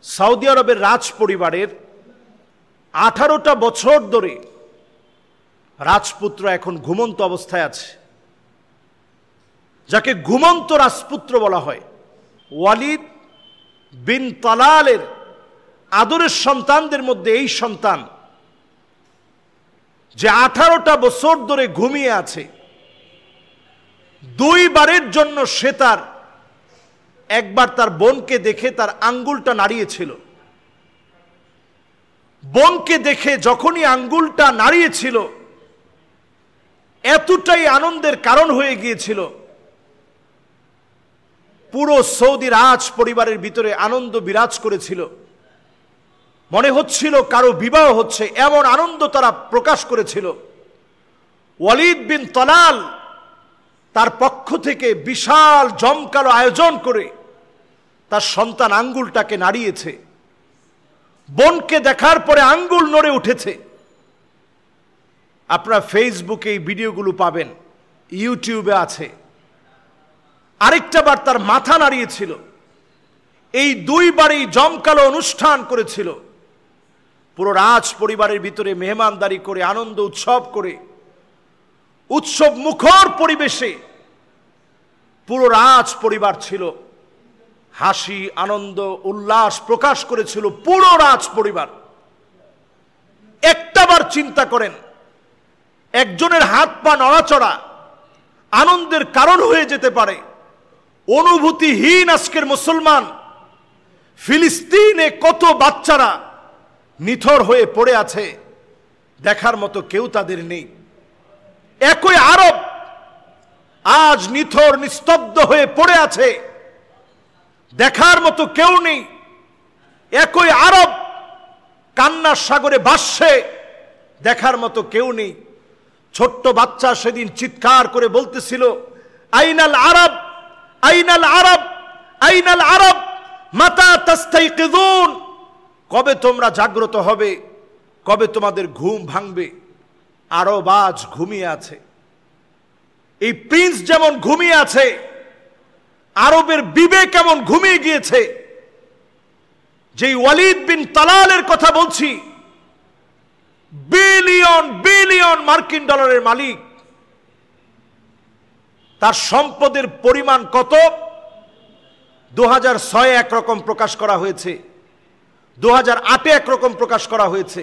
Saudi আরবের রাজ পরিবারের 18টা বছর ধরে রাজপুত্র এখন ঘুমন্ত অবস্থায় আছে, যাকে ঘুমন্ত রাজপুত্র বলা হয়। ওয়ালিদ বিন তালালের আদরের সন্তানদের মধ্যে এই সন্তান যে 18টা বছর ধরে ঘুমিয়ে আছে। দুইবারের জন্য সে একবার তার বোনকে দেখে তার আঙ্গুলটা নাড়িয়েছিল। বোনকে দেখে যখনই আঙ্গুলটা নাড়িয়েছিল, এতটাই আনন্দের কারণ হয়ে গিয়েছিল, পুরো সৌদি রাজ পরিবারের ভিতরে আনন্দ বিরাজ করেছিল। মনে হচ্ছিল কারো বিবাহ হচ্ছে, এমন আনন্দ তারা প্রকাশ করেছিল। ওয়ালিদ বিন তালাল তার পক্ষ থেকে বিশাল জমকালো আয়োজন করে তার সন্তান আঙ্গুলটাকে নাড়িয়েছে। বোনকে দেখার পরে আঙ্গুল নড়ে উঠেছে। আপনারা ফেসবুকে এই ভিডিওগুলো পাবেন, ইউটিউবে আছে। আরেকটা বার তার মাথা নাড়িয়েছিল। এই দুইবারই জমকালো অনুষ্ঠান করেছিল। পুরো রাজ পরিবারের ভিতরে মেহমানদারি করে, আনন্দ উৎসব করে, উৎসব মুখর পরিবেশে পুরো রাজ পরিবার ছিল। হাসি, আনন্দ, উল্লাস প্রকাশ করেছিল পুরো রাজ পরিবার। একটাবার চিন্তা করেন, একজনের হাত পা নড়াচড়া আনন্দের কারণ হয়ে যেতে পারে। অনুভূতিহীন আজকের মুসলমান। ফিলিস্তিনে কত বাচ্চারা নিথর হয়ে পড়ে আছে, দেখার মতো কেউ তাদের নেই। একই আরব আজ নিথর নিস্তব্ধ হয়ে পড়ে আছে, দেখার মতো কেউ নেই। একই আরব কান্নার সাগরে ভাসছে, দেখার মতো কেউ নেই। ছোট্ট বাচ্চা সেদিন চিৎকার করে বলতেছিল, আইনাল আরব, আইনাল আরব, আইনাল আরব, মাতা তাস্তাইকিযুন। কবে তোমরা জাগ্রত হবে, কবে তোমাদের ঘুম ভাঙবে? আরব আজ ঘুমিয়ে আছে। এই প্রিন্স যেমন ঘুমিয়ে আছে, আরবের বিবেক কেমন ঘুমিয়ে গিয়েছে। যেই ওয়ালিদ বিন তালালের কথা বলছি, বিলিয়ন বিলিয়ন মার্কিন ডলারের মালিক, তার সম্পদের পরিমাণ কত? 2006 একরকম প্রকাশ করা হয়েছে, 2008 একরকম প্রকাশ করা হয়েছে।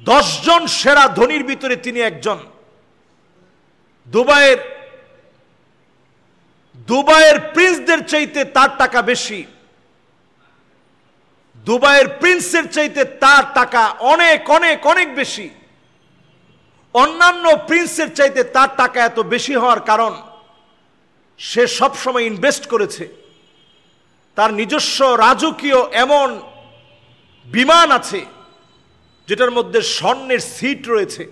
10 জন সেরা ধনীর ভিতরে তিনি একজন। দুবাইয়ের প্রিন্সদের চাইতে তার টাকা বেশি। দুবাইয়ের প্রিন্সের চাইতে তার টাকা অনেক অনেক অনেক বেশি। অন্যান্য প্রিন্সের চাইতে তার টাকা এত বেশি হওয়ার কারণ, সে সবসময় ইনভেস্ট করেছে। তার নিজস্ব রাজকীয় এমন বিমান আছে যেটার মধ্যে স্বর্ণের সিট রয়েছে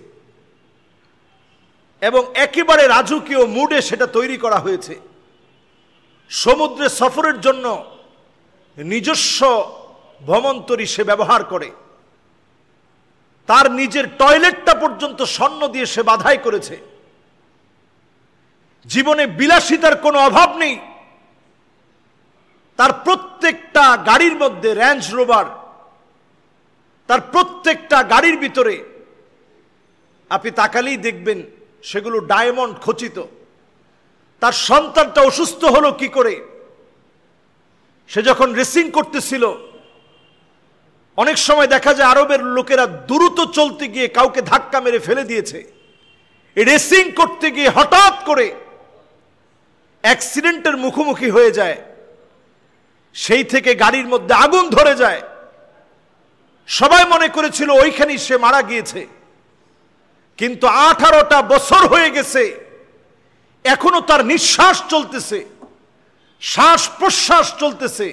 এবং একেবারে রাজকীয় মুডে সেটা তৈরি করা হয়েছে। সমুদ্রে সফরের জন্য নিজস্ব ভ্রমণতরী সে ব্যবহার করে। তার নিজের টয়লেটটা পর্যন্ত স্বর্ণ দিয়ে সে বাধাই করেছে। জীবনে বিলাসিতার কোনো অভাব নেই। তার প্রত্যেকটা গাড়ির মধ্যে রেঞ্জ রোভার, তার প্রত্যেকটা গাড়ির ভিতরে আপনি তাকালেই দেখবেন সেগুলো ডায়মন্ড খচিত। তার সন্তানটা অসুস্থ হলো কি করে? সে যখন রেসিং করতেছিল, অনেক সময় দেখা যায় আরবের লোকেরা দ্রুত চলতে গিয়ে কাউকে ধাক্কা মেরে ফেলে দিয়েছে। রেসিং করতে গিয়ে হঠাৎ করে অ্যাক্সিডেন্টের মুখোমুখি হয়ে যায়। সেই থেকে গাড়ির মধ্যে আগুন ধরে যায়। সবাই মনে করেছিল ওইখানেই সে মারা গিয়েছে। কিন্তু 18টা বছর হয়ে গেছে, এখনো তার নিঃশ্বাস চলতেছে, শ্বাস প্রশ্বাস চলতেছে,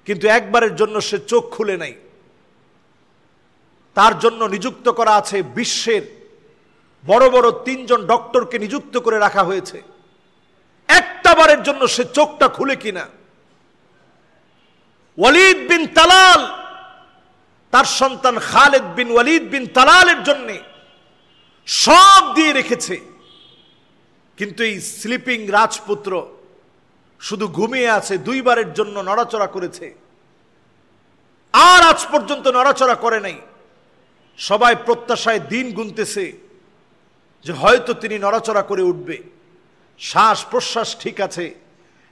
কিন্তু একবারের জন্য সে চোখ খুলে নাই। তার জন্য নিযুক্ত করা আছে বিশ্বের বড় বড় 3 জন ডক্টরকে নিযুক্ত করে রাখা হয়েছে। একটা বারের জন্য সে চোখটা খুলে কিনা। ওয়ালিদ বিন তালাল তার সন্তান খালেদ বিন ওয়ালিদ বিন তালালের জন্য সব দিয়ে রেখেছে, কিন্তু এই স্লিপিং রাজপুত্র শুধু ঘুমিয়ে আছে। 2 বারের জন্য নড়াচড়া করেছে, আর আজ পর্যন্ত নড়াচড়া করে নাই। সবাই প্রত্যাশায় দিন গুনতেছে যে হয়তো তিনি নড়াচড়া করে উঠবে। শ্বাস প্রশ্বাস ঠিক আছে,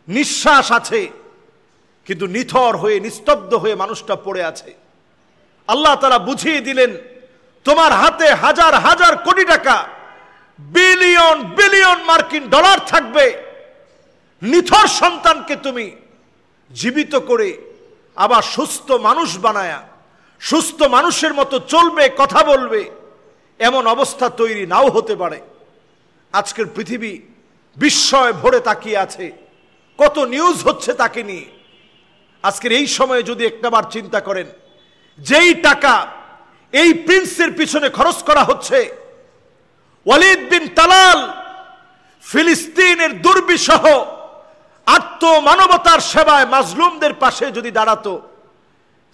নিঃশ্বাস আছে, কিন্তু নিথর হয়ে নিস্তব্ধ হয়ে মানুষটা পড়ে আছে। আল্লাহ তাআলা বুঝিয়ে দিলেন, তোমার হাতে হাজার হাজার কোটি টাকা, বিলিয়ন বিলিয়ন মার্কিন ডলার থাকবে, নিথর সন্তানকে তুমি জীবিত করে আবার সুস্থ মানুষ বানায়া সুস্থ মানুষের মতো চলবে, কথা বলবে, এমন অবস্থা তৈরি নাও হতে পারে। আজকের পৃথিবী বিস্ময় ভরে তাকিয়ে আছে, কত নিউজ হচ্ছে তাকে নিয়ে। আজকের এই সময়ে যদি একটাবার চিন্তা করেন, যেই টাকা এই প্রিন্সের পিছনে খরচ করা হচ্ছে, ওয়ালিদ বিন তালাল ফিলিস্তিনের দুর্বিষহ আত্মমানবতার সেবায় মাজলুমদের পাশে যদি দাঁড়াতো,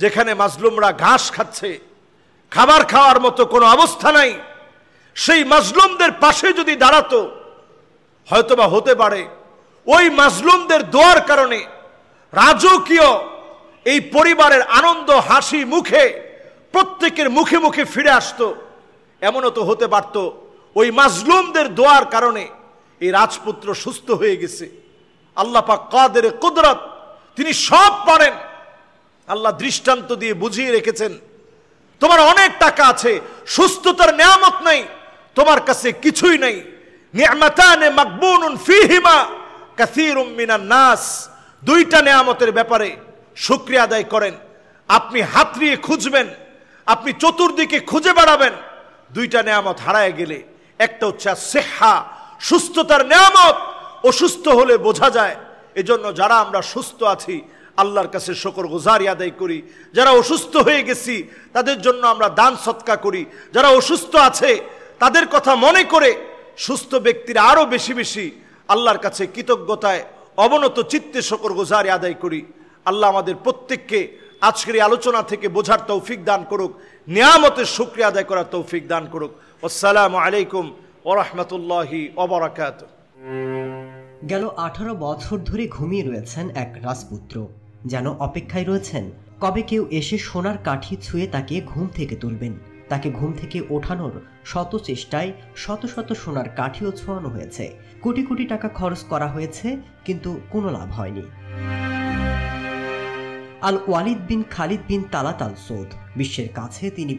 যেখানে মাজলুমরা ঘাস খাচ্ছে, খাবার খাওয়ার মতো কোনো অবস্থা নাই, সেই মাজলুমদের পাশে যদি দাঁড়াতো, হয়তোবা হতে পারে ওই মাজলুমদের দোয়ার কারণে রাজকীয় এই পরিবারের আনন্দ হাসি মুখে প্রত্যেকের মুখে মুখে ফিরে আসতো। এমনও তো হতে পারত ওই মাজলুমদের দোয়ার কারণে এই রাজপুত্র সুস্থ হয়ে গেছে। আল্লাহ পাক কাদের কুদরত, তিনি সব পারেন। আল্লাহ দৃষ্টান্ত দিয়ে বুঝিয়ে রেখেছেন, তোমার অনেক টাকা আছে, সুস্থতার নিয়ামত নাই, তোমার কাছে কিছুই নাই। নি'মাতানে মাকবুনুন ফীহিমা কাসীরুম মিনান নাস, দুইটা নিয়ামতের ব্যাপারে শুকরিয়া আদায় করেন। আপনি হাতড়িয়ে খুঁজবেন, আপনি চতুর্দিকে খুঁজে বেড়াবেন, দুইটা নিয়ামত হারায় গেলে একটা হচ্ছে সিহা, সুস্থতার নিয়ামত। অসুস্থ হলে বোঝা যায়। এজন্য যারা আমরা সুস্থ আছি আল্লাহর কাছে শুকরগুজারি আদায় করি। যারা অসুস্থ হয়ে গেছি তাদের জন্য আমরা দান সদকা করি। যারা অসুস্থ আছে তাদের কথা মনে করে সুস্থ ব্যক্তিরা আরো বেশি বেশি আল্লাহর কাছে কৃতজ্ঞতায় অবনত চিত্তে শুকরগুজারি আদায় করি। আল্লাহ আমাদের প্রত্যেককে আজকের এই আলোচনা থেকে বোঝার তৌফিক দান করুক, নিয়ামতের শুকরিয়া আদায় করার তৌফিক দান করুক। আসসালামু আলাইকুম ওয়া রাহমাতুল্লাহি ওয়া বারাকাতুহু। গেল 18 বছর ধরে ঘুমিয়ে রয়েছেন এক রাজপুত্র, যেন অপেক্ষায় রয়েছেন কবে কেউ এসে সোনার কাঠি ছুঁয়ে তাকে ঘুম থেকে তুলবেন। তাকে ঘুম থেকে ওঠানোর শত চেষ্টায় শত শত সোনার কাঠিও ছোঁয়ানো হয়েছে, কোটি কোটি টাকা খরচ করা হয়েছে, কিন্তু কোনো লাভ হয়নি। আল ওয়ালিদ বিন খালিদ বিন তালাত আল সৌদ, বিশ্বের কাছে তিনি